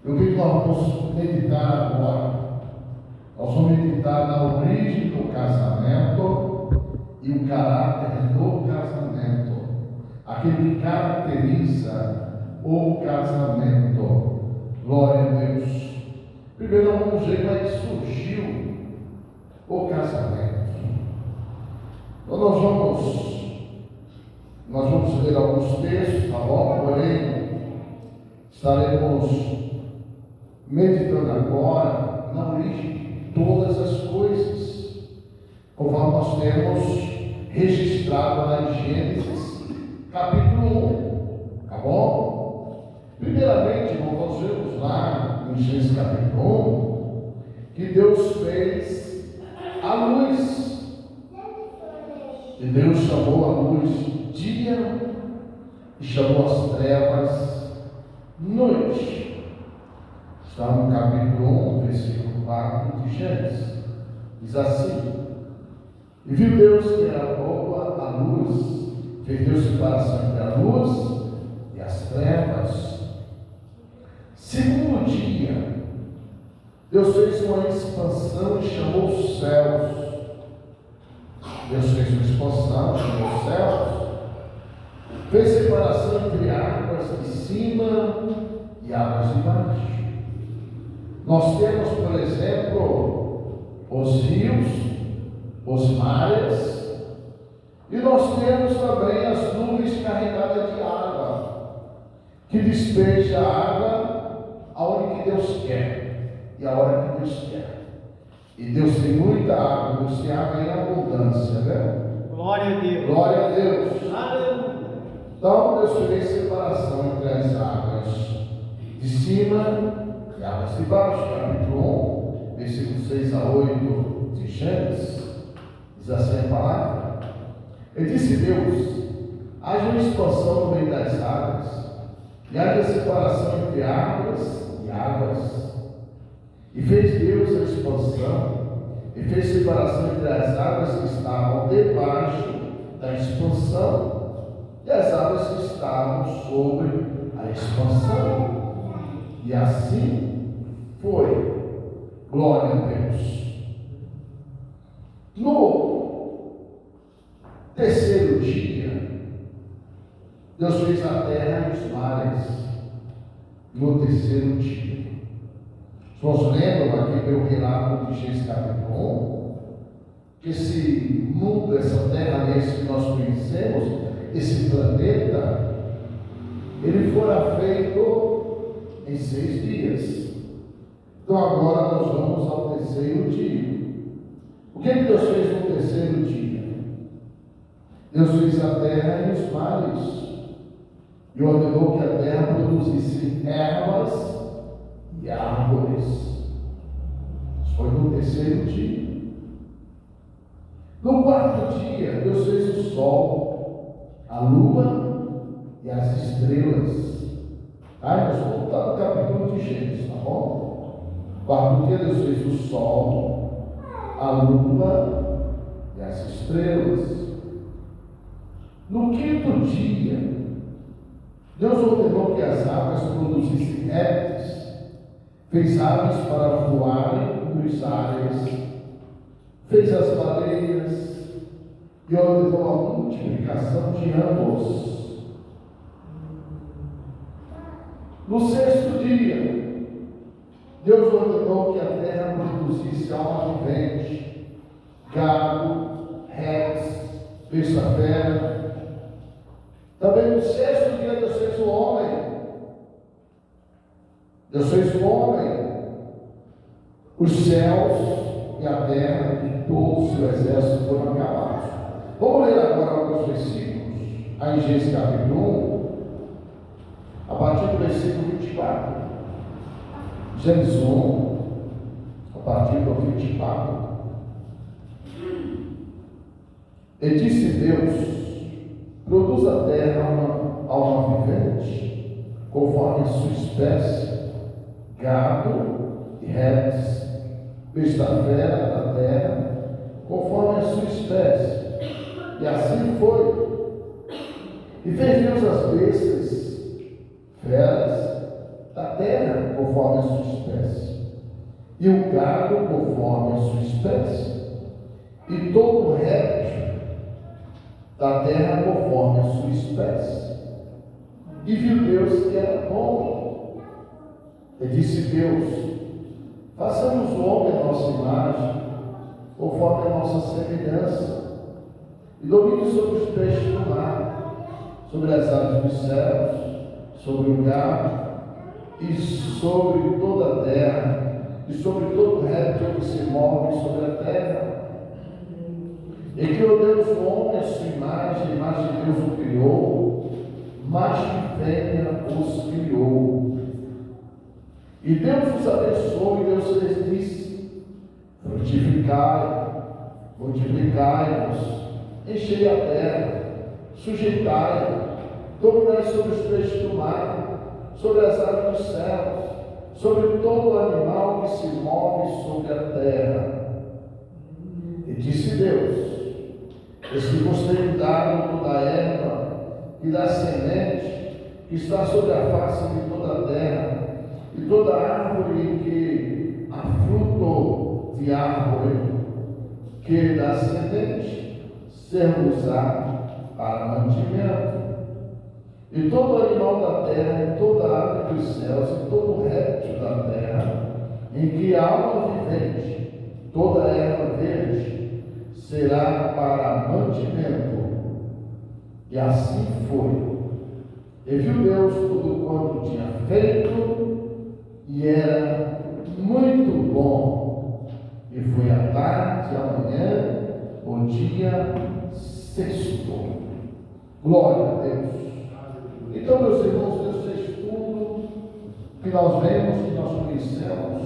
E o que nós vamos meditar agora? Nós vamos meditar na origem do casamento e o caráter do casamento, aquilo que caracteriza o casamento. Glória a Deus. Primeiro vamos ver como é que surgiu o casamento. Então nós vamos ler alguns textos, tá bom? Porém, estaremos meditando agora na origem de todas as coisas, conforme nós temos registrado lá em Gênesis, capítulo 1, tá bom? Primeiramente, nós vemos lá em Gênesis capítulo 1, que Deus fez a luz. E Deus chamou a luz dia e chamou as trevas noite. Está no capítulo 1, versículo 4 de Gênesis. Diz assim: e viu Deus que era boa a luz, fez Deus separação entre a luz e as trevas. Segundo dia, Deus fez uma expansão e chamou os céus. Deus fez uma expansão, chamou os céus, fez separação entre águas de cima e águas de baixo. Nós temos, por exemplo, os rios, os mares, e nós temos também as nuvens carregadas de água, que despeja a água aonde que Deus quer e a hora que Deus quer. E Deus tem muita água, Deus tem água em abundância, né? Glória a Deus. Glória a Deus. Aleluia. Então Deus fez separação entre as águas de cima e águas de baixo. Capítulo 1, versículos 6 a 8 de Gênesis, diz assim a palavra: e disse Deus: haja uma expansão no meio das águas, e haja separação entre águas e águas. E fez Deus a expansão, e fez separação entre as águas que estavam debaixo da expansão e as águas que estavam sobre a expansão. E assim foi. Glória a Deus. No terceiro dia, Deus fez a terra e os mares. No terceiro dia. Nós lembram aqui pelo relato de Gênesis capítulo 1, que esse mundo, essa terra, esse que nós conhecemos, esse planeta, ele fora feito em 6 dias. Então agora nós vamos ao terceiro dia. O que Deus fez no terceiro dia? Deus fez a terra e os mares, e ordenou que a terra produzisse ervas e árvores. Isso foi no terceiro dia. No quarto dia, Deus fez o sol, a lua e as estrelas. Aí nós vamos voltar no capítulo de Gênesis, tá bom? No quarto dia, Deus fez o sol, a lua e as estrelas. No quinto dia, Deus ordenou que as águas produzissem répteis, fez aves para voarem nos ares, fez as baleias e ordenou a multiplicação de ambos. No sexto dia, Deus ordenou que a terra produzisse alma vivente, gado, redes, besta-fera. Também no sexto dia, Deus fez o homem. Deus fez o homem, os céus e a terra, e todo o seu exército foram acabados. Vamos ler agora alguns versículos. Aí em Gênesis capítulo 1, a partir do versículo 24. Gênesis 1, a partir do 24. E disse Deus: produz a terra uma alma vivente, conforme a sua espécie, gado e redes, besta-fera da terra, conforme a sua espécie. E assim foi. E fez Deus as bestas, feras da terra, conforme conforme a sua espécie, e o gado conforme a sua espécie, e todo réptil da terra conforme a sua espécie. E viu Deus que era bom. E disse Deus: façamos o homem a nossa imagem, conforme a nossa semelhança, e domine sobre os peixes do mar, sobre as aves dos céus, sobre o gado, e sobre toda a terra, e sobre todo réptil que se move sobre a terra. E criou Deus o homem à sua imagem, a imagem de Deus o criou, macho e fêmea os criou. E Deus os abençoou, e Deus lhes disse: frutificai, multiplicai-vos, enchei a terra, sujeitai-a, dominai sobre os peixes do mar, sobre as aves dos céus, sobre todo animal que se move sobre a terra. E disse Deus: eis que vos tenho dado toda a erva e da semente que está sobre a face de toda a terra, e toda árvore que há fruto de árvore que dá semente, ser-vos-á para mantimento. E todo animal da terra, e toda ave dos céus, e todo réptil da terra, em que há alma vivente, toda erva verde, será para mantimento. E assim foi. E viu Deus tudo quanto tinha feito, e era muito bom. E foi a tarde, a manhã, o dia sexto. Glória a Deus. Então, meus irmãos, esse estudo que nós vemos, que nós conhecemos,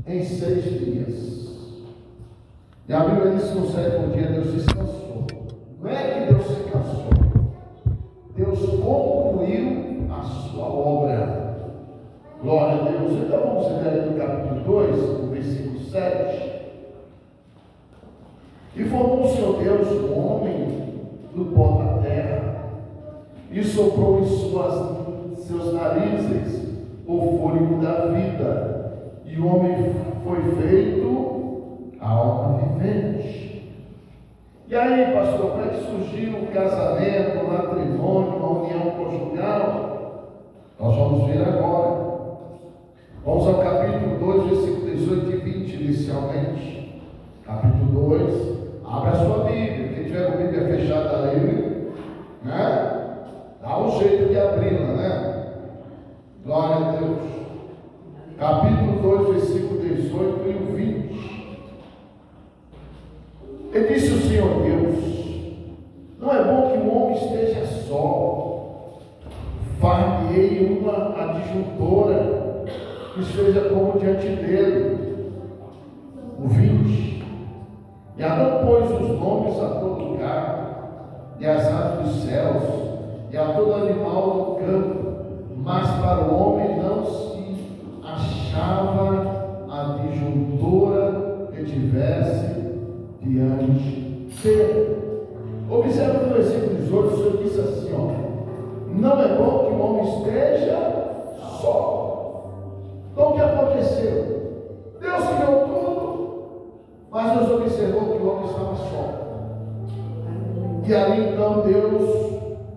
em 6 dias. E a Bíblia diz que no 7º dia Deus descansou. Não é que Deus se cansou, Deus concluiu a sua obra. Glória a Deus. Então vamos ler no capítulo 2, no versículo 7. E formou o Senhor Deus o homem do pó da terra, e soprou em seus narizes o fôlego da vida, e o homem foi feito alma vivente. E aí, pastor, como é que surgiu o casamento, o matrimônio, a união conjugal? Nós vamos ver agora. Vamos ao capítulo 2, versículo 18 e 20, inicialmente. Capítulo 2, abra a sua Bíblia. Quem tiver com a Bíblia fechada aí, né? Dá um jeito de abri-la, né? Glória a Deus. Capítulo 2, versículo 18 e o 20. E disse o Senhor Deus: não é bom que o homem esteja só. Far-lhe-ei uma adjuntora que esteja como diante dele. O 20. E Adão pôs os nomes a todo gado, e às aves dos céus, e a todo animal do campo, mas para o homem não se achava adjuntora que tivesse diante dele. Observe no versículo 18, o Senhor disse assim: ó, não é bom que o homem esteja só. Então o que aconteceu? Deus criou tudo, mas Deus observou que o homem estava só. E ali então Deus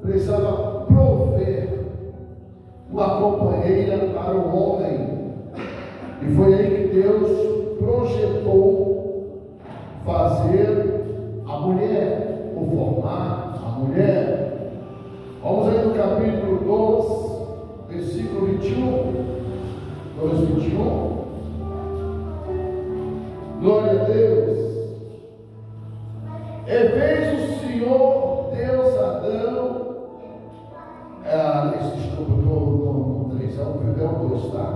precisava prover uma companheira para o homem. E foi aí que Deus projetou fazer a mulher, ou formar a mulher. Vamos aí no capítulo 12, versículo 21. 2, 21. Glória a Deus. E fez o Senhor Deus Adão. Desculpa, eu estou no 3, é o 2, tá?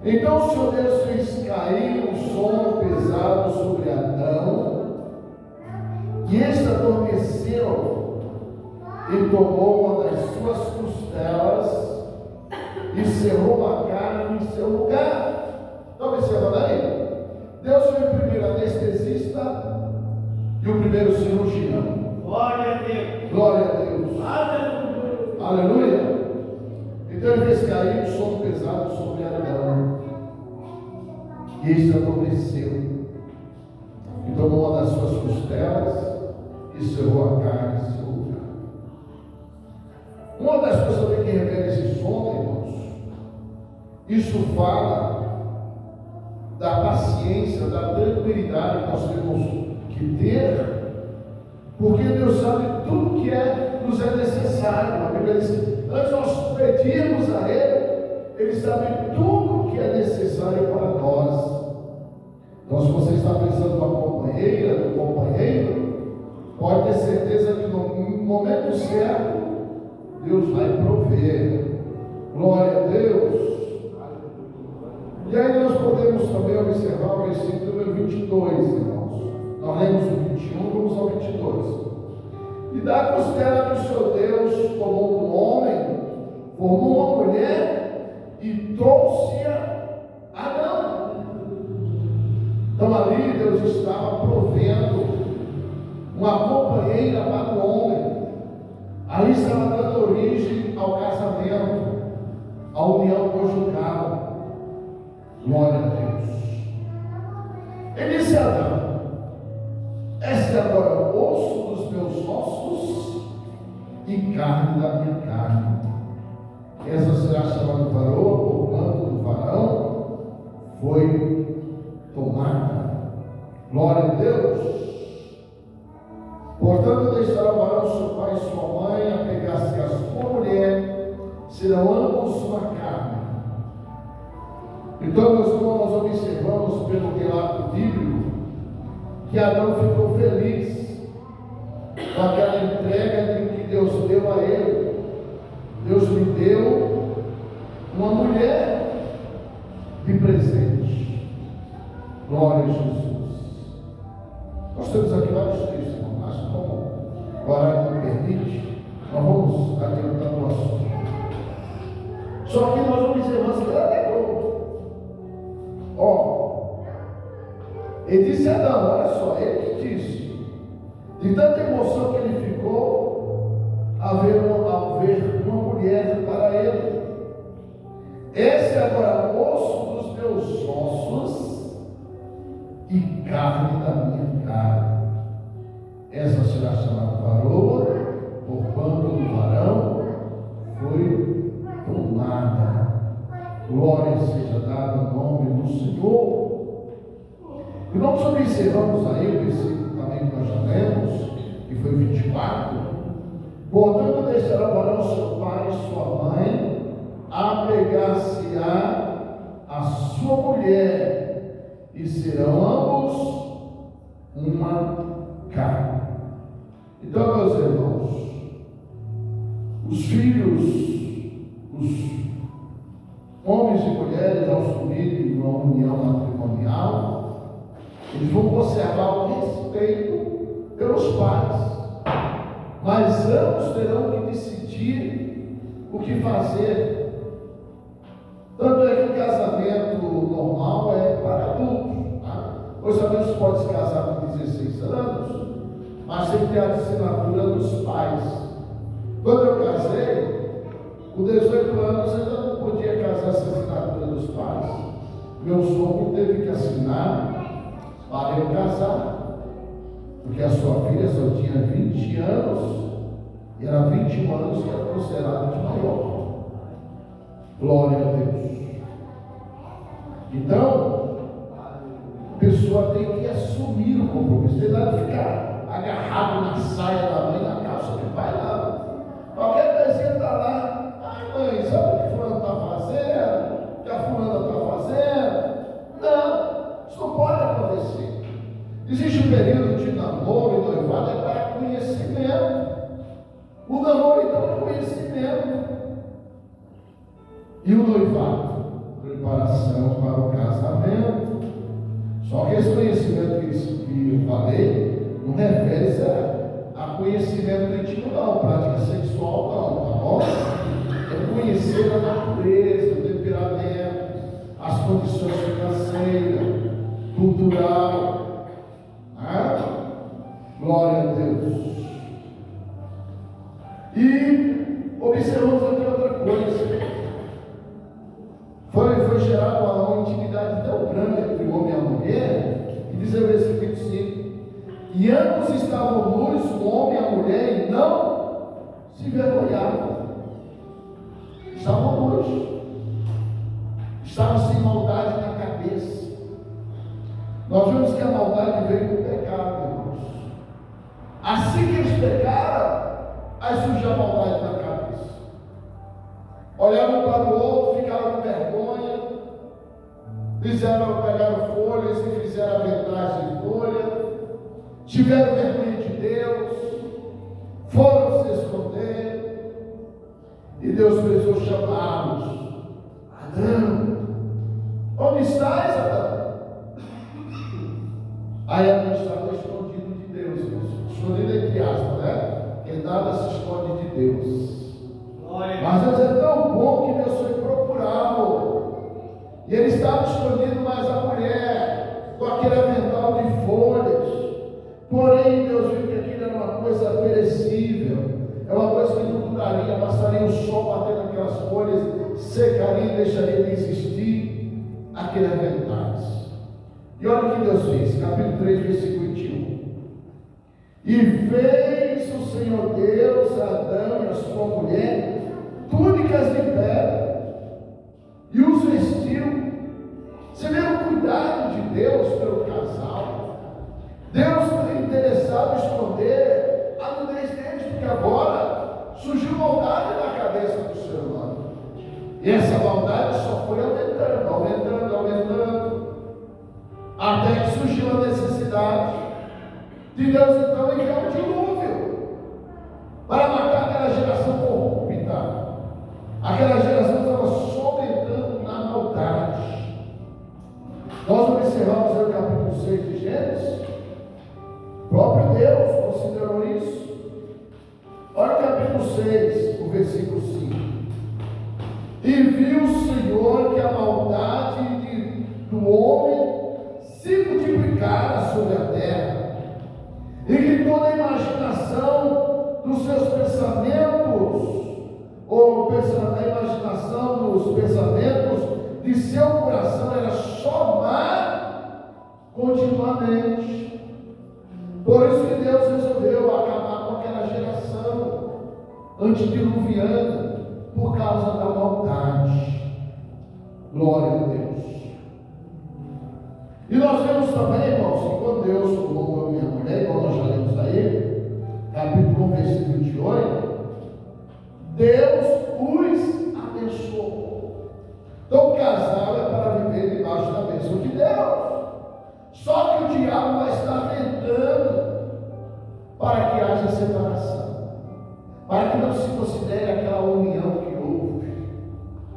Então o Senhor Deus fez cair um sono pesado sobre Adão, e este adormeceu, e tomou uma das suas costelas, e cerrou a carne em seu lugar. Está observando aí? Deus foi o primeiro anestesista e o primeiro cirurgião. Glória a Deus. Glória a Deus. Aleluia. Aleluia. Então ele fez cair um sono pesado sobre Adão. E este adormeceu. E tomou uma das suas costelas e cerrou a carne em seu lugar. Uma das coisas também que revela esse sono, irmãos, isso fala da paciência, da tranquilidade que nós temos que ter, porque Deus sabe tudo que nos é necessário. A Bíblia diz: antes nós pedirmos a Ele sabe tudo que é necessário para nós. Então, se você está pensando numa companheira, no companheiro, pode ter certeza que no momento certo Deus vai prover. Glória a Deus. E aí nós podemos também observar o versículo número 22, irmãos. Nós lemos o 21, vamos ao 22. E da costela que o seu Deus tomou do homem, formou uma mulher e trouxe-a a Adão. Então ali Deus estava provendo uma companheira para o homem. Ali estava dando origem ao casamento, à união conjugal. Glória a Deus. Ele disse a Adão: este é agora o osso dos meus ossos e carne da minha carne. Essa será chamada varoa, porquanto do varão foi tomada. Glória a Deus. Portanto, deixará o varão seu pai e sua mãe, apegar-se à sua mulher, serão ambos uma carne. Então, meus irmãos, nós observamos pelo relato bíblico que Adão ficou feliz com aquela entrega que Deus deu a ele. Deus lhe deu uma mulher de presente. Glória a Jesus. Nós temos aqui vários textos, irmãos, mas como o horário não permite, nós vamos adiantando o assunto. Só que nós observamos que ela negou. Ele disse a Adão, olha só, ele que disse, de tanta emoção que ele ficou ao ver uma mulher para ele. Esse é agora osso dos meus ossos e carne da minha carne. Essa será chamada varoa, porquanto do varão foi tomada. Glória seja dada ao nome do Senhor. E nós observamos aí o versículo também que nós já lemos, que foi 24. Portanto, deixará o varão seu pai e sua mãe, apegar-se-á a sua mulher, e serão ambos uma carne. Então, meus irmãos, os filhos, os homens e mulheres, ao subirem numa união matrimonial, eles vão conservar o respeito pelos pais, mas ambos terão que decidir o que fazer. Tanto é que o casamento normal é para adultos, tá? Hoje sabemos que pode se casar com 16 anos, mas tem que ter a assinatura dos pais. Quando eu casei, com 18 anos, eu ainda não podia casar sem a assinatura dos pais. Meu sogro teve que assinar para eu casar, porque a sua filha só tinha 20 anos, e era 21 anos que era considerado de maior. Glória a Deus. Então, a pessoa tem que assumir o compromisso, tem nada de ficar agarrado na saia da mãe, na calça do pai, não. Qualquer coisinha está lá, ai mãe, sabe o que fulano está fazendo? O que a fulana está fazendo? Não, isso não pode acontecer. Existe um período de namoro e noivado, é para conhecimento. O namoro então é conhecimento. E o noivado? Preparação para o casamento. Só que esse conhecimento que eu falei não refere-se a conhecimento íntimo, não, prática sexual, não, tá bom? É conhecer a natureza, o temperamento, as condições financeiras, cultural. Glória a Deus. E observamos aqui outra coisa. foi gerada uma intimidade tão grande entre o homem e a mulher, que diz o versículo 25: e ambos estavam nus, o homem e a mulher, e não se envergonhavam. Estavam nus, estavam sem maldade na cabeça. Nós vemos que a maldade veio do pecado, irmãos. Assim que eles pecaram, aí surgiu a maldade na cabeça. Olhavam para o outro, ficaram com vergonha, pegaram folhas e fizeram aventais de folha, tiveram vergonha de Deus, foram se esconder, e Deus precisou chamá-los. Adão, onde estás, Adão? Aí Adão estava escondido de Deus, escondido entre aspas, né? Porque nada se esconde de Deus. Mas Deus é tão bom que Deus foi procurá-lo. E ele estava escondido, mas a mulher, com aquele avental de folhas. Porém, Deus viu que aquilo era uma coisa perecível, é uma coisa que não duraria, bastaria o sol bater naquelas folhas, secaria e deixaria de existir aquele avental. E olha o que Deus fez, capítulo 3, versículo 21. E fez o Senhor Deus a Adão e a sua mulher túnicas de pele, e os vestiu. Você vê o cuidado de Deus pelo casal. Deus foi interessado em esconder a nudez deles, porque agora surgiu maldade na cabeça do ser humano. E essa maldade só foi aumentando, até que surgiu a necessidade de Deus então enviar um dilúvio para matar aquela geração corrupta. Aquela geração estava sobrevivendo na maldade. Nós observamos no capítulo 6 de Gênesis, o próprio Deus considerou isso. Olha o capítulo 6, o versículo 5. E viu o Senhor que a maldade do homem se multiplicara sobre a terra, e que toda a imaginação dos seus pensamentos, ou a imaginação dos pensamentos de seu coração era só má continuamente. Por isso que Deus resolveu acabar com aquela geração antediluviana, por causa da maldade. Glória a Deus. E nós vemos também, irmãos, que quando Deus formou o homem e a mulher, igual nós já lemos aí, capítulo 1, versículo 28, Deus os abençoou. Então o casal é para viver debaixo da bênção de Deus. Só que o diabo vai estar tentando para que haja separação, para que não se considere aquela união que houve,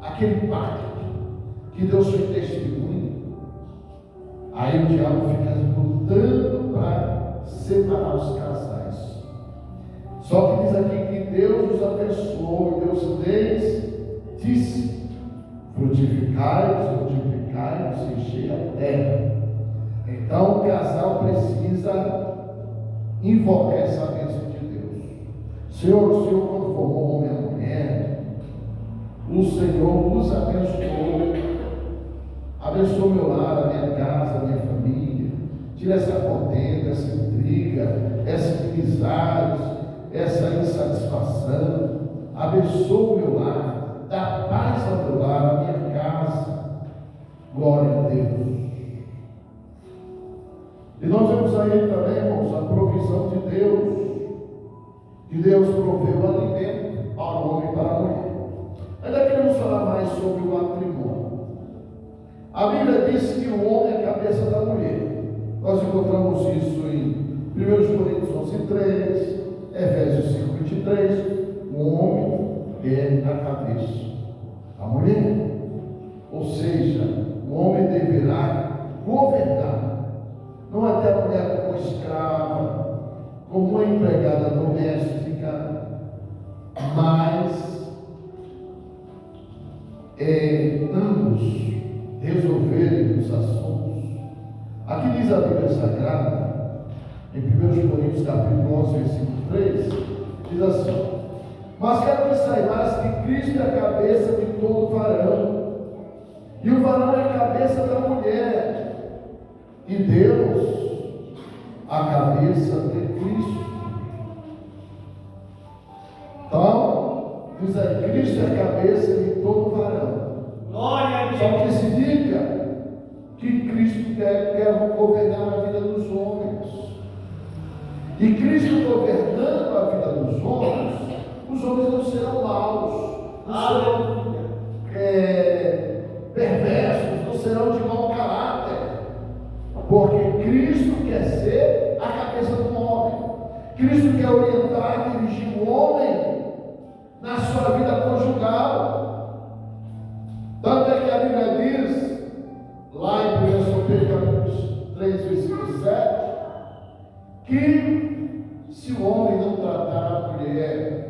aquele pacto que Deus fez testemunho. Aí o diabo fica lutando para separar os casais. Só que diz aqui que Deus os abençoou, e Deus disse: frutificai-vos, multiplicai-vos, enchei a terra. Então o casal precisa invocar essa bênção de Deus. O Senhor quando formou o homem e a mulher, o Senhor nos abençoou meu lar, a minha casa, a minha família. Tira essa contenda, essa intriga, essa inimizade, essa insatisfação. Abençoa o meu lar, dá paz ao meu lar, a minha casa. Glória a Deus. E nós vemos aí também, irmãos, a provisão de Deus, que Deus proveu alimento para o homem e para a mulher. Ainda queremos falar mais sobre o matrimônio. A Bíblia diz que o homem é a cabeça da mulher. Nós encontramos isso em 1 Coríntios 11:3, Efésios 5:23. O homem é a cabeça da mulher. Ou seja, o homem deverá governar. Não é ter a mulher como escrava, como uma empregada doméstica, mas ambos resolverem os assuntos. Aqui diz a Bíblia Sagrada, em 1 Coríntios capítulo 11, versículo 3, diz assim: mas quero que saibais que Cristo é a cabeça de todo varão, e o cabeça de Cristo. Então, diz aí, Cristo é a cabeça de todo varão. Glória a Deus. Só que significa que Cristo quer governar a vida dos homens. E Cristo governando a vida dos homens, os homens não serão maus, não serão perversos, não serão de mau caráter, porque Cristo quer ser a cabeça do homem. Cristo quer orientar, dirigir o homem na sua vida conjugal. Tanto é que a Bíblia diz, lá em 1 Pedro 3, versículo 7, que se o homem não tratar a mulher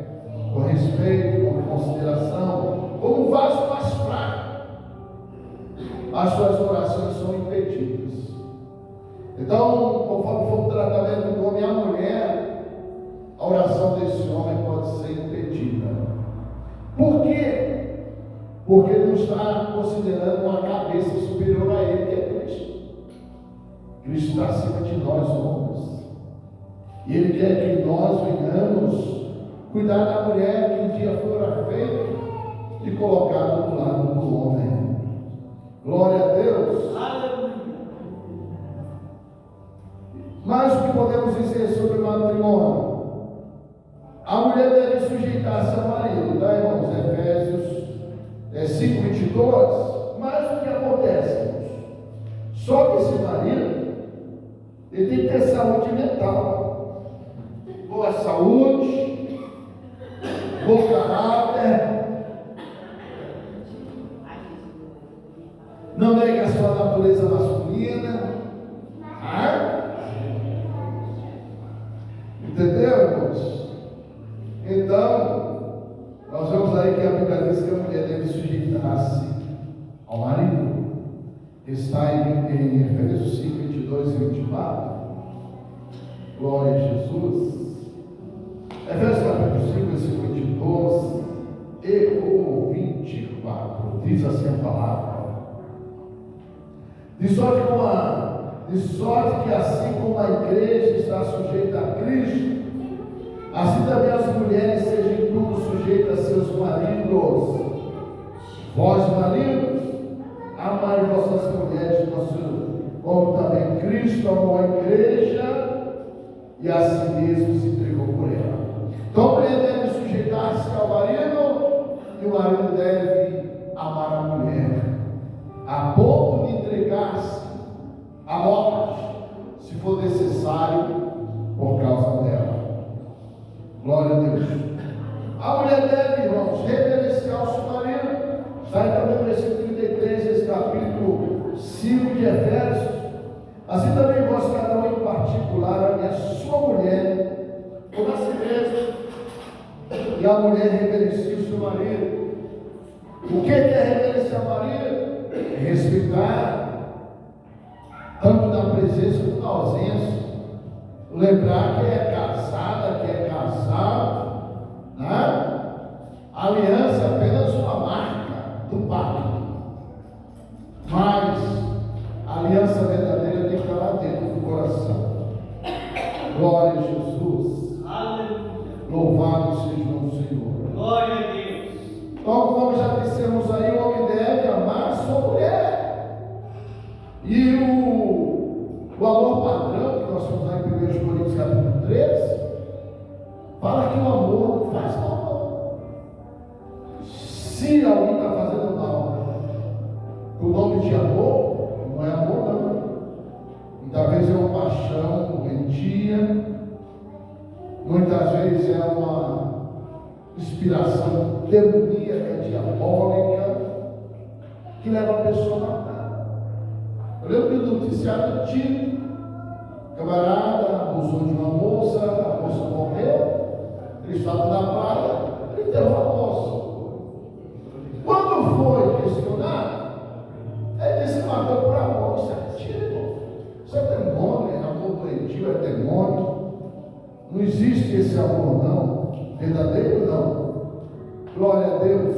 com respeito, com consideração, como um vaso mais fraco, as suas orações são impedidas. Então, conforme for o tratamento do homem à mulher, a oração desse homem pode ser impedida. Por quê? Porque ele não está considerando uma cabeça superior a ele, que é Cristo. Cristo está acima de nós, homens. E Ele quer que nós venhamos cuidar da mulher que um dia fora feita e colocada do lado do homem. Glória a Deus. Aleluia. Mas o que podemos dizer sobre o matrimônio? A mulher deve sujeitar-se ao marido, tá, irmãos? Efésios 5:22. Mas o que acontece, irmãos? Só que esse marido, ele tem que ter saúde mental. Boa saúde, bom caráter, não nega a sua natureza masculina, entendeu, irmãos? Então, nós vemos aí que a Bíblia diz que a mulher deve sujeitar-se ao marido, que está em Efésios 5:22 e 24. Glória a Jesus. Efésios capítulo 5, versículo 22 e o 24, diz assim a palavra: de sorte que assim como a igreja está sujeita a Cristo, assim também as mulheres sejam em tudo sujeitas a seus maridos. Vós, maridos, amai vossas mulheres, como também Cristo amou a igreja e a si mesmo se entregou por ela. Então a mulher deve sujeitar-se ao marido e o marido deve amar a mulher, a ponto de entregar-se à morte, se for necessário, por causa dela. Glória a Deus. A mulher deve, irmãos, reverenciar o seu marido. Está aí também no versículo 33, esse capítulo 5 de Efésios. Assim também vós, cada um em particular, ame a sua mulher, como a si mesmo, e a mulher reverencia o seu marido. O que é reverenciar o marido? É respeitar, tanto na presença como na ausência. Lembrar que é casada, que é casado, né? A aliança é apenas uma marca do pacto, mas a aliança verdadeira tem que estar lá dentro do coração. Glória a Jesus. Aleluia. Louvado seja o Senhor. Glória a Deus. Então, como já dissemos aí, o homem deve amar a sua mulher. E o amor padrão, que nós temos lá em 1 Coríntios capítulo 13, fala que o amor não faz mal, não. Se alguém está fazendo mal, o nome de amor não é amor, não. Muitas vezes é uma paixão doentia, muitas vezes é uma inspiração demoníaca, diabólica, que leva a pessoa a matar. Eu lembro do noticiário antigo: camarada abusou de uma moça, a moça morreu, ele estava na praia, ele enterrou a moça. Quando foi questionado, ele disse que matou por amor. Isso é mentira, irmão. Isso é demônio, é amor doentio, é demônio. Não existe esse amor, não. Verdadeiro, não. Glória a Deus.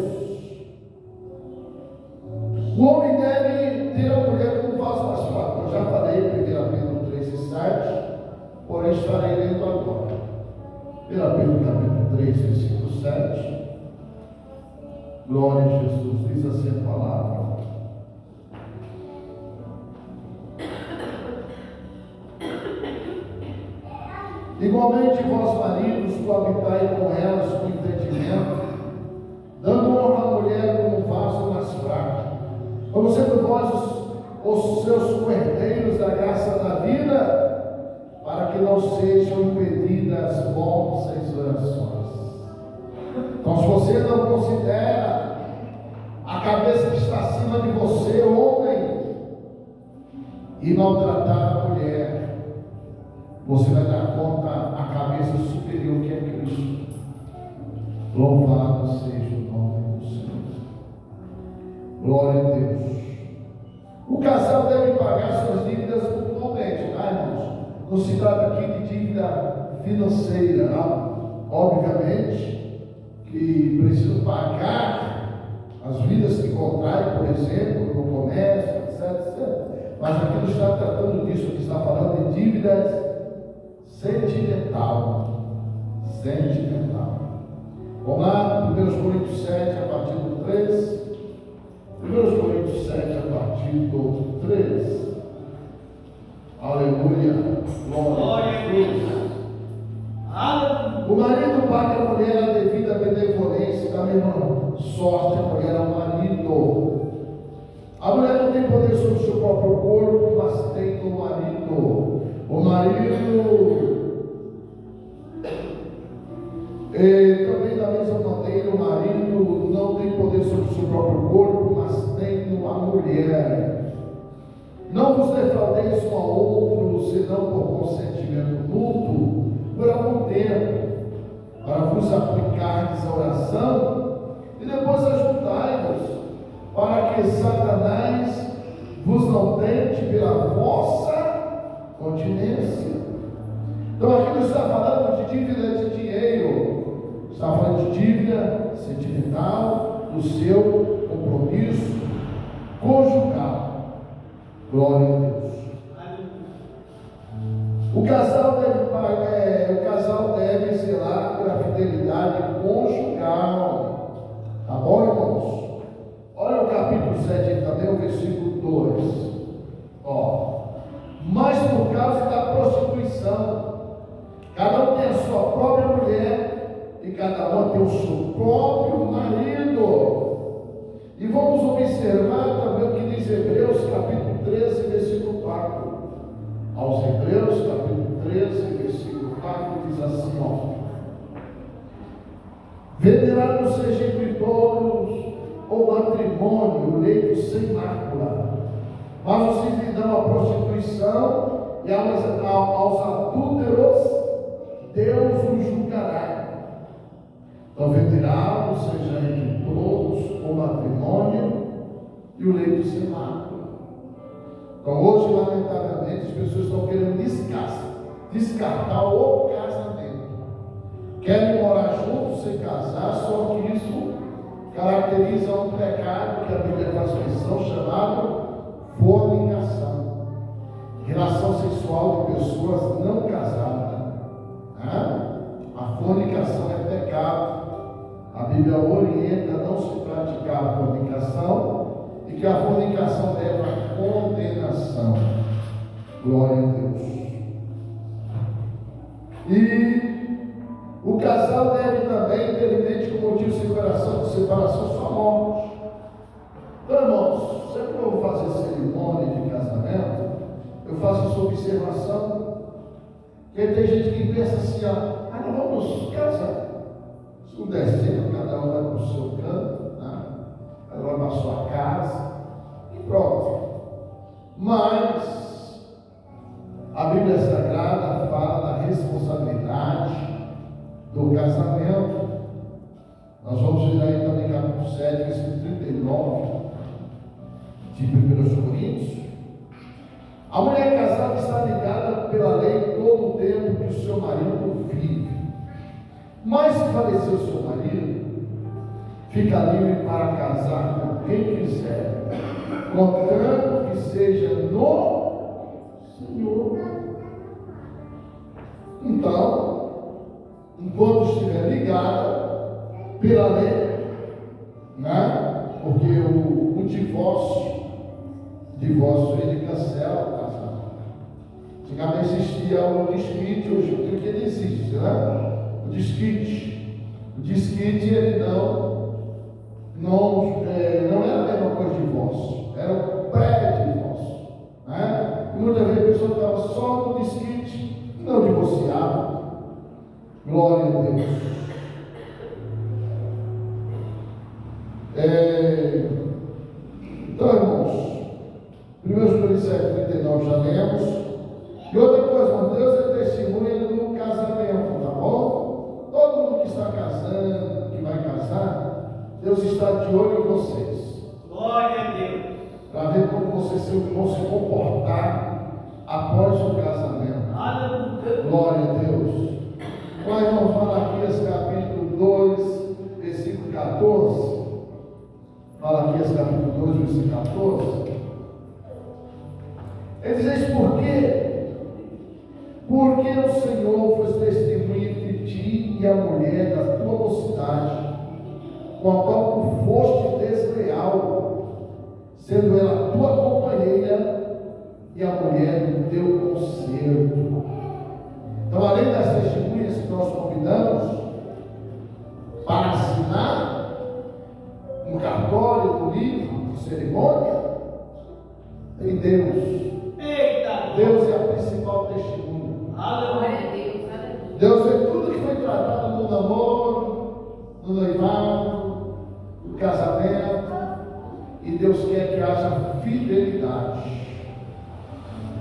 O homem deve ter a mulher como vaso mais fraco. Eu já falei em 1 Pedro 3 e 7. Porém, estarei lendo agora. 1 Pedro capítulo 3, versículo 7. Glória a Jesus, diz assim a palavra. Igualmente vós maridos, coabitai com elas com entendimento, dando honra à mulher como vaso mais fraco, como sendo vós os seus coerdeiros da graça da vida, para que não sejam impedidas as vossas orações. Então, se você não considera a cabeça que está acima de você, homem, e maltratar a mulher, você vai dar conta à cabeça superior que é Cristo. Louvado seja o nome do Senhor. Glória a Deus. O casal deve pagar suas dívidas pontualmente, tá, irmãos? Não se trata aqui de dívida financeira, não. Obviamente que precisam pagar as vidas que contraem, por exemplo, no comércio, etc. Mas aqui não está tratando disso, aqui está falando de dívidas sentimental. Vamos lá, 1 Coríntios 7, a partir do 3. 1 Coríntios 7, a partir do 3. Aleluia. Glória a Deus. O marido paga a mulher a devida benevolência, da mesma sorte a mulher ao marido. A mulher não tem poder sobre o seu próprio corpo, mas tem o marido. O marido também da mesma maneira, o marido não tem poder sobre o seu próprio corpo, mas tem a mulher. Não vos defraudeis um ao outro, senão por consentimento mútuo, por algum tempo, para vos aplicardes a oração, e depois ajudai-vos, para que Satanás vos não tente pela vossa continência. Então aqui não está falando de dívida de dinheiro, está falando de dívida sentimental, do seu compromisso conjugal. Glória a Deus. O casal deve zelar pela fidelidade conjugal. Tá bom, irmãos? Olha o capítulo 7 também, o versículo 2. Mas por causa da prostituição, cada um tem a sua própria mulher e cada um tem o seu próprio marido. E vamos observar também o que diz Hebreus capítulo 13, versículo 4. Aos Hebreus capítulo 13, versículo 4 diz assim: venerados sejam entre todos o matrimônio, o leito sem mácula, mas os que dão a prostituição e aos adúlteros Deus os julgará. Então, venerados seja entre todos o matrimônio e o leito sem mácula. Então, hoje, lamentavelmente, as pessoas estão querendo descartar o casamento. Querem morar juntos sem casar, só que isso caracteriza um pecado que a Bíblia faz menção, chamado fornicação. Relação sexual de pessoas não casadas. A fornicação é pecado. A Bíblia orienta a não se praticar a fornicação e que a fornicação leva à condenação. Glória a Deus. E o casal deve também ter em mente que o motivo de separação são morte. Então, irmãos, sempre que eu vou fazer cerimônia de casamento, eu faço essa observação. Porque tem gente que pensa assim: não vamos casar. Se não der tempo, cada um vai para o seu canto, cada um vai para a sua casa e pronto. Mas a Bíblia Sagrada fala da responsabilidade do casamento. Nós vamos ver aí também capítulo 7, versículo 39 de 1 Coríntios. A mulher casada está ligada pela lei todo o tempo que o seu marido vive. Mas se falecer o seu marido, fica livre para casar com quem quiser, contanto que seja no Senhor. Então, enquanto estiver ligada pela lei, né? Porque o divórcio ele cancela o casamento. Antigamente existia o desquite, hoje eu creio que ele existe, né? O desquite ele não era a mesma coisa de divórcio, era o pré-divórcio, né? E muitas vezes a pessoa estava só no desquite, não divorciava. Glória a Deus. Então, irmãos, 1 Coríntios 39 já lemos. E outra coisa, Deus é testemunha do casamento, tá bom? Todo mundo que está casando, que vai casar, Deus está de olho em vocês. Glória a Deus. Para ver como vocês vão se comportar após o casamento. Aleluia. Glória a Deus. Nós vamos Malaquias capítulo 2, versículo 14. Malaquias capítulo 2, versículo 14. Ele diz isso por quê? Porque o Senhor foi testemunha entre ti e a mulher da tua mocidade, com a qual tu foste desleal, sendo ela tua companheira e a mulher do teu concerto. Então, além das testemunhas que nós convidamos para assinar um cartório, um livro, uma cerimônia, tem Deus. Eita. Deus é a principal testemunha. Aleluia. Deus vê tudo que foi tratado no namoro, no noivado, no casamento, e Deus quer que haja fidelidade.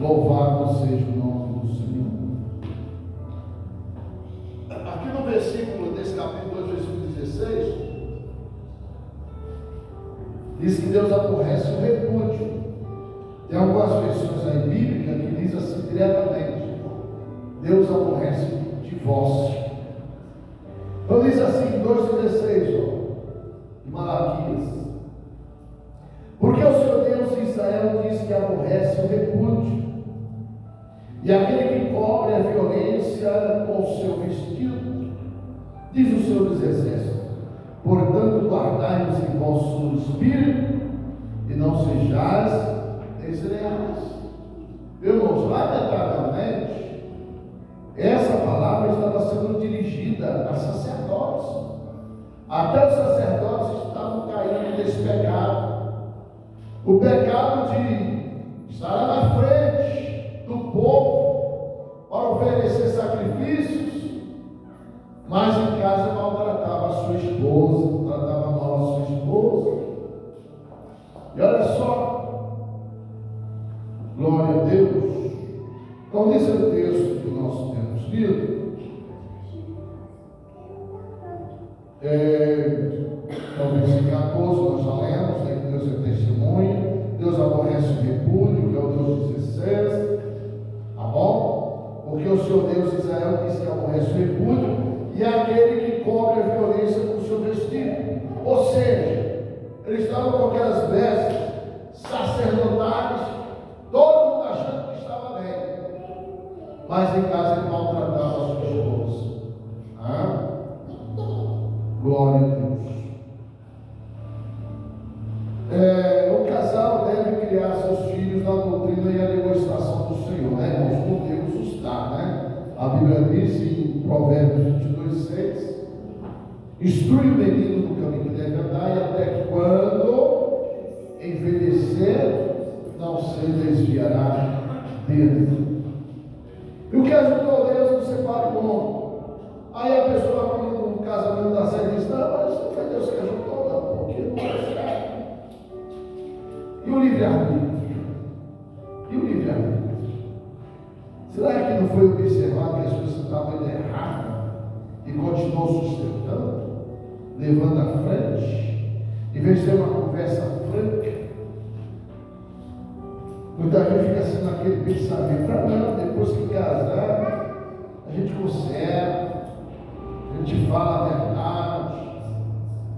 Louvado seja o nome do Senhor. Aqui no versículo desse capítulo 2, versículo 16, diz que Deus aborrece o repúdio. Tem algumas versões aí bíblicas que diz assim diretamente: Deus aborrece o divórcio. Então diz assim, 2,16, de Malaquias: porque o Senhor Deus de Israel diz que aborrece o repúdio, e aquele que cobre a violência com o seu vestido, diz o Senhor dos Exércitos: portanto, guardai-vos em vosso espírito, e não sejais desleais. Irmãos, lamentavelmente, essa palavra estava sendo dirigida a sacerdotes. Até os sacerdotes estavam caindo nesse pecado. O pecado de estar lá na frente do povo para oferecer sacrifícios, mas em casa maltratava a sua esposa, tratava mal a sua esposa. E olha só, glória a Deus. Então, nesse é o texto que nós temos lido. No versículo 14, nós já lemos, né, que Deus é testemunha, Deus aborrece o repúdio, que é o Deus dos excessos, tá bom? Porque o Senhor Deus de Israel diz que aborrece o repúdio, e é aquele que cobre a violência com o seu vestido. Ou seja, eles estavam com aquelas vestes sacerdotais, todo mundo achando que estava bem, mas em casa ele maltratava a sua esposa. Glória a Deus. O casal deve criar seus filhos na doutrina e a demonstração do Senhor, né, irmãos? Como Deus os dá, né? A Bíblia diz em Provérbios 22:6: instrui o menino no caminho que deve andar, e até que quando envelhecer, não se desviará dele. E o que ajudou Deus não separe o homem. Aí a pessoa, quando no casamento da série, diz: não, mas não foi Deus que ajudou, não, porque não é certo. E o livre-arbítrio? E o livre-arbítrio? Será que não foi observado que as pessoas estavam indo errado e continuou sustentando, levando à frente, em vez de ter uma conversa franca? Muita gente fica assim naquele pensamento: ah, não, depois que casar, a gente conserta, a gente fala a verdade.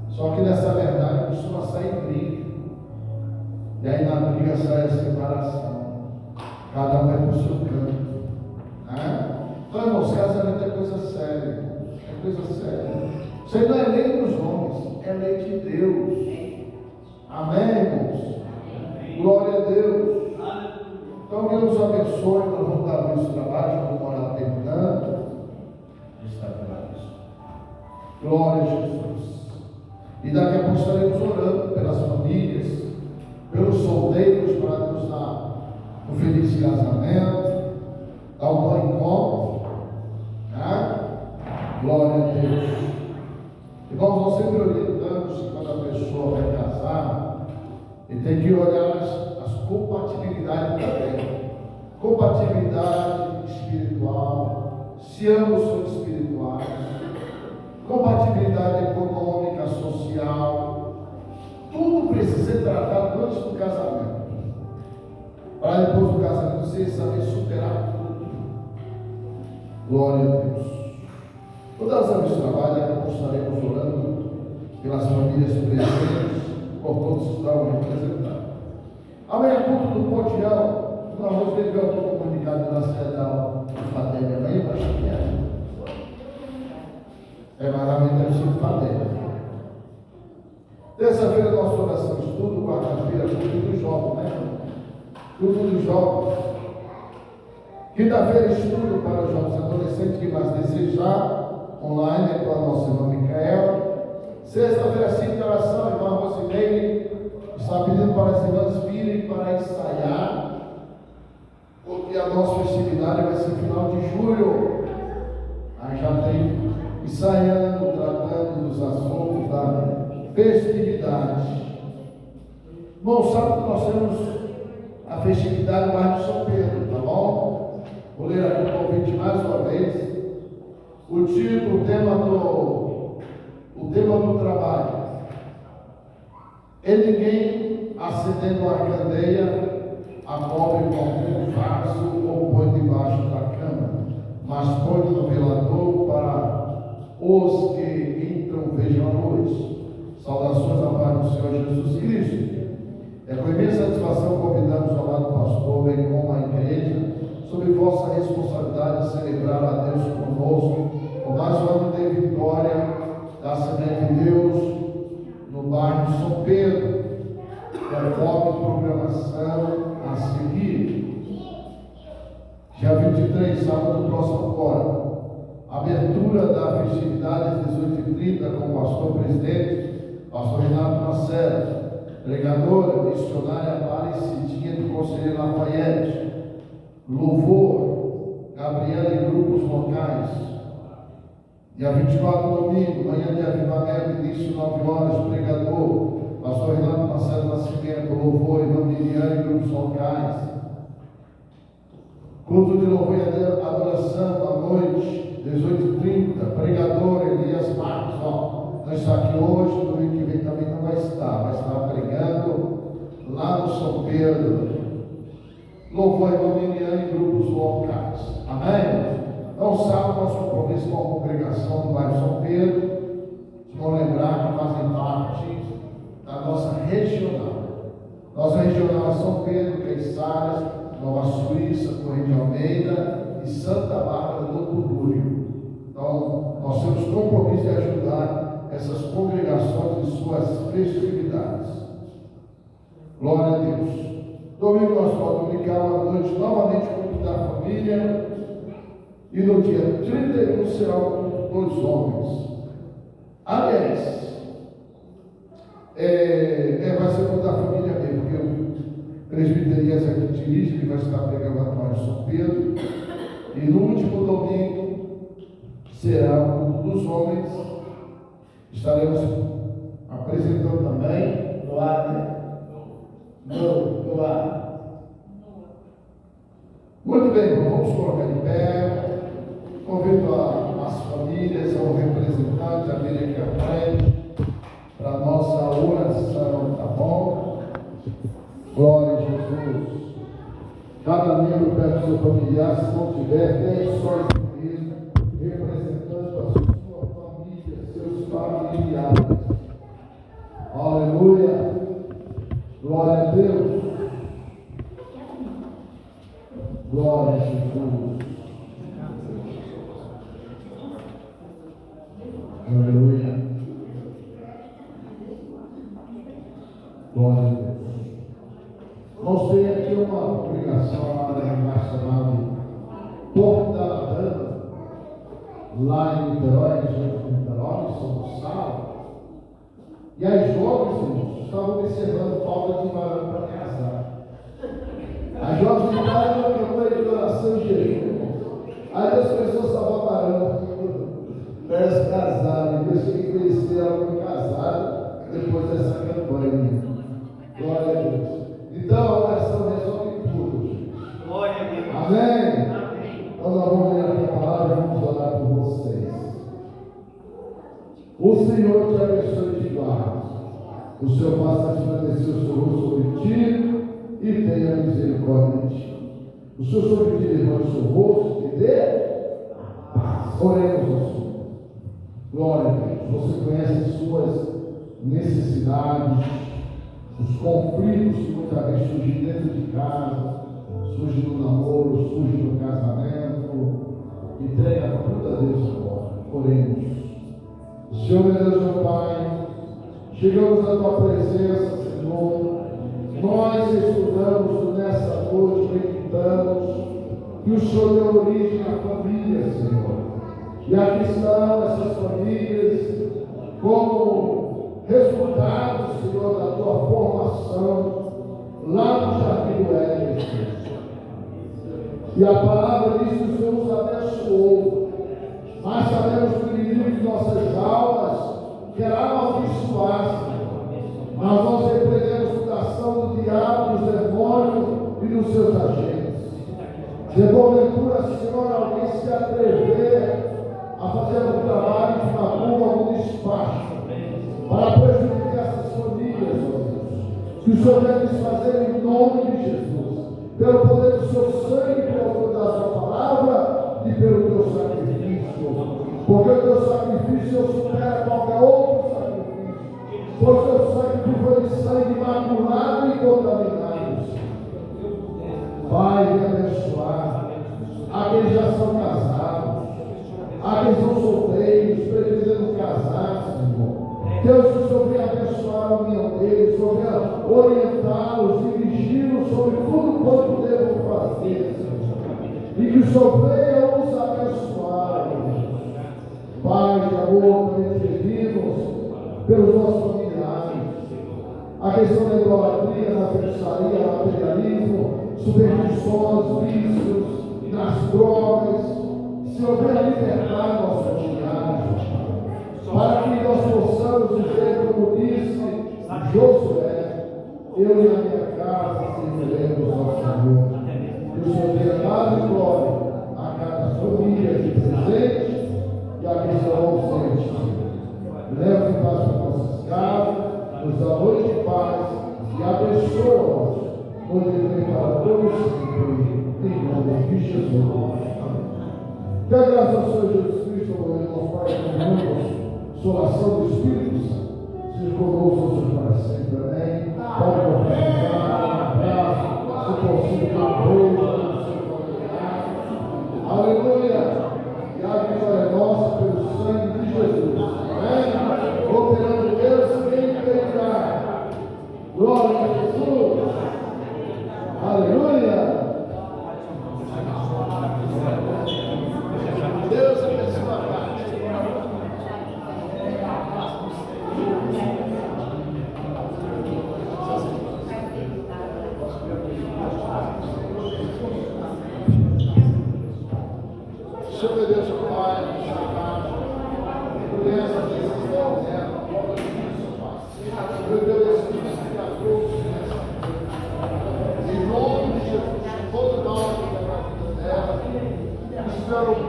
Só que nessa verdade costuma sair briga. E aí na briga sai a separação. Cada um vai para o seu canto. Então, irmãos, casamento é coisa séria, irmãos. É coisa séria. Isso aí não é lei dos homens, é lei de Deus. Amém, irmãos? Glória a Deus. Então, Deus nos abençoe. Nós vamos dar esse trabalho, já vamos orar terminando. Glória a Jesus. E daqui a pouco estaremos orando pelas famílias, pelos solteiros, para Deus dar um feliz casamento, dar um bom encontro. Né? Glória a Deus. Irmãos, nós sempre orientamos que quando a pessoa vai casar, ele tem que olhar as compatibilidades também. Compatibilidade espiritual, se ambos são espirituais, compatibilidade econômica, social, tudo precisa ser tratado antes do casamento, para depois do casamento você saber superar tudo. Glória a Deus. Todas as vezes trabalho, daqui a pouco estaremos orando pelas famílias presentes, por todos que estão representados. Amanhã, culto do Potião, nós vamos ver o comunicado da Cidadão do Fadel amanhã, eu acho que é. Maravilha, deve ser Fadel. Terça-feira, nossa oração de estudo, quarta-feira, culto dos jovens, né? Culto dos jovens. Quinta-feira, estudo para os jovens adolescentes que mais desejar, online, com a nossa irmã Micaela. Sexta-feira, cinta oração, irmã Rosimeire está pedindo para as irmãs virem para ensaiar, porque a nossa festividade vai ser final de julho. Aí já tem ensaiando, tratando dos assuntos da festividade. Bom, sabe que nós temos a festividade do bairro de São Pedro, tá bom? Vou ler aqui o convite mais uma vez. O título, o tema do trabalho. E ninguém acendendo a candeia, a cobre com um vaso ou põe debaixo da cama, mas põe no velador para os que entram vejam a luz. Saudações à paz do Senhor Jesus Cristo. É com imensa satisfação convidamos o amado pastor, bem como a igreja, sob vossa responsabilidade de celebrar a Deus conosco, com mais um ano de vitória da Assembleia de Deus no bairro de São Pedro, conforme programação a seguir. Dia 23, sábado próximo agora. Abertura da festividade às 18h30 com o pastor presidente, pastor Renato Marcelo, pregadora, missionária Aparecidinha do Conselheiro Lafayette, louvor, Gabriela e grupos locais. Dia 24, domingo, manhã de avivamento, início 9 horas, pregador, pastor Renato Marcelo Nascimento, louvor, irmã Miriam e grupos locais. Culto de louvor e adoração à noite, 18h30, pregador Elias Marcos, não está aqui hoje, domingo que vem também não vai estar pregando lá no São Pedro. Louvor a irmã Miriam e grupos locais. Amém? Então, sábado, nosso compromisso com a congregação do bairro São Pedro. Vamos lembrar que fazem parte da nossa regional. Nossa regional é São Pedro, Queiçaras, Nova Suíça, Correio de Almeida e Santa Bárbara do Turbúrio. Então, nós temos compromisso de ajudar essas congregações em suas festividades. Glória a Deus. Domingo nós vamos dominical à noite, novamente culto da família. E no dia 31 será o culto dos homens. Aliás, vai ser culto da família mesmo, porque o presbítero Elias aqui dirige, ele vai estar pregando a nós em São Pedro. E no último domingo será o culto dos homens. Estaremos apresentando também no ar, né? No ar. Muito bem, vamos colocar de pé. Convido as famílias, ao representante, a vir aqui à frente, para a nossa oração, tá bom? Glória a Jesus. Cada membro pede o seu familiar, se não tiver, tem só igreja, representando a sua família, seus familiares. Aleluia. Glória a Deus. Glória a Jesus. Nós temos aqui uma publicação lá no lugar chamado Porto da Ladana, lá em Niterói, São Gonçalo. E as jovens, irmãos, estavam observando falta de varão para casar. As jovens entraram na campanha de oração e jejum. Aí as pessoas estavam parando para elas casarem. Deus tem que conhecer ela como casada depois dessa campanha. Glória a Deus. Então a oração resolve tudo, gente. Glória a Deus. Amém? Amém. Então nós vamos ler aqui a palavra e vamos orar por vocês. O Senhor te abençoe de guarda. O Senhor faça resplandecer o seu rosto sobre ti e tenha misericórdia de ti. O Senhor sobre ti levante o seu rosto e dê paz. Oremos ao Senhor. Glória a Deus. Você conhece as suas necessidades, os conflitos que muitas vezes surgem dentro de casa, surgem no namoro, surgem no casamento. Entrega tudo a Deus agora. Oremos. Senhor, meu Deus, meu Pai, chegamos à tua presença, Senhor. Nós estudamos nessa noite, meditamos que o Senhor deu origem à família, Senhor. E aqui estão essas famílias como resultado, Senhor, da tua formação lá no Jardim do Éden, Senhor. E a palavra diz que o Senhor nos abençoou. Mas sabemos que o inimigo de nossas almas querá amaldiçoar, Senhor. Mas nós repreendemos toda ação do diabo, dos demônios e dos seus agentes. Se porventura, Senhor, alguém se atrever a fazer um trabalho de macumba, algum despacho, para prejudicar essas famílias, ó Deus, que o Senhor deve desfazer em nome de Jesus, pelo poder do seu sangue, pelo poder da sua palavra e pelo teu sacrifício. Porque o teu sacrifício supera qualquer outro sacrifício. Pois o teu sangue foi de sangue imaculado e contaminado. Pai, me abençoar aqueles que já são casados, aqueles que são solteiros, pretendendo casar, Senhor. Deus, que o Senhor venha abençoar a união deles, o Senhor venha orientá-los, dirigi-los sobre tudo quanto devam fazer, Senhor. E que o Senhor venha os abençoar, Pai de amor, pedimos pelos nossos familiares, a questão da idolatria, da feitiçaria, materialismo, superstições, vícios, nas drogas. Senhor, venha libertar nossos familiares, para que nós possamos dizer, como disse Josué, eu e a minha casa serviremos ao Senhor. Que o Senhor tenha dado glória a cada família de presente e a quem será ausente. Leva em paz para nossas casas, nos dá noite de paz e abençoa-nos, nos livre para todos sempre, em nome de Jesus. Que a graça do Senhor Jesus Cristo, nosso Pai, conosco, solação do Espírito Santo, seja conosco para sempre. Amém. Pode profetizar, um abraço, se possível, um beijo, aleluia. E a vitória é nossa pelo sangue de Jesus. Amém? Operando Deus sem pecar. Glória a Jesus. Aleluia. Deus abençoe a paz. Senhor, meu Deus, Pai, por essa decisão dela, por isso, Pai. Meu Deus, Espírito que a trouxe nessa. Em nome de Jesus, todo mal que é na vida dela, espero que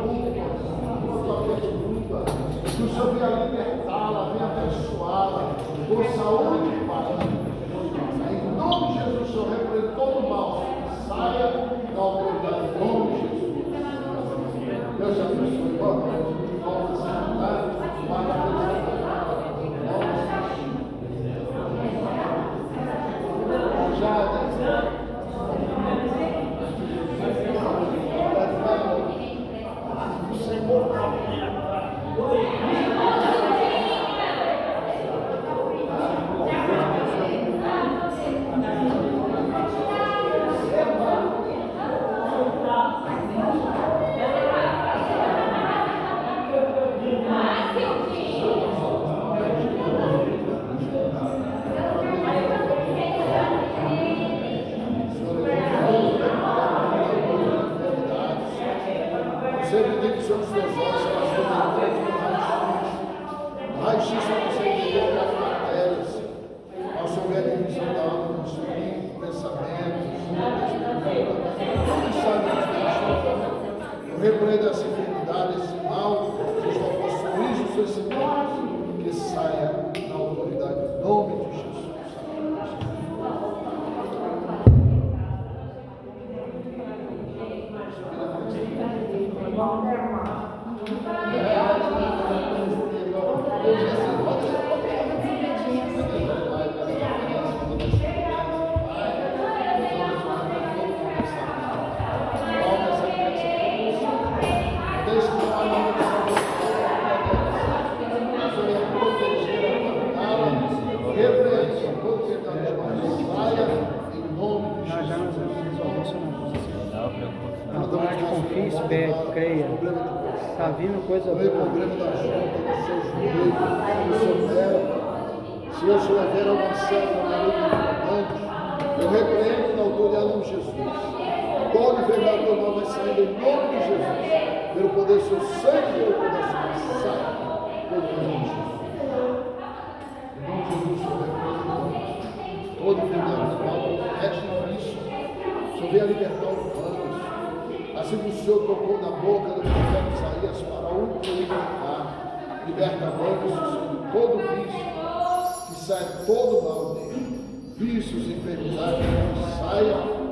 o Senhor venha libertá-la, venha abençoá-la, por saúde e paz. Em nome de Jesus, o Senhor repreende todo mal, que saia da autoridade, em nome de Jesus. Deus abençoe. Confie, espere, creia. Está vindo coisa o problema da junta, do seu joelho, do seu pé. Se eu souber alguma certa maneira, eu repreendo na autoridade de Jesus. Toda enfermidade do mal vai sair em nome de Jesus. Pelo poder do seu sangue e pelo poder da sua sai. Pelo nome de Jesus. Em nome de Jesus, eu repreendo toda enfermidade do mal, resta isso. O Senhor venha libertar os planos. Assim como o Senhor tocou na boca do profeta Isaías para o purificar, liberta agora de todo vício, que saia todo mal dele. Vícios, enfermidades, saia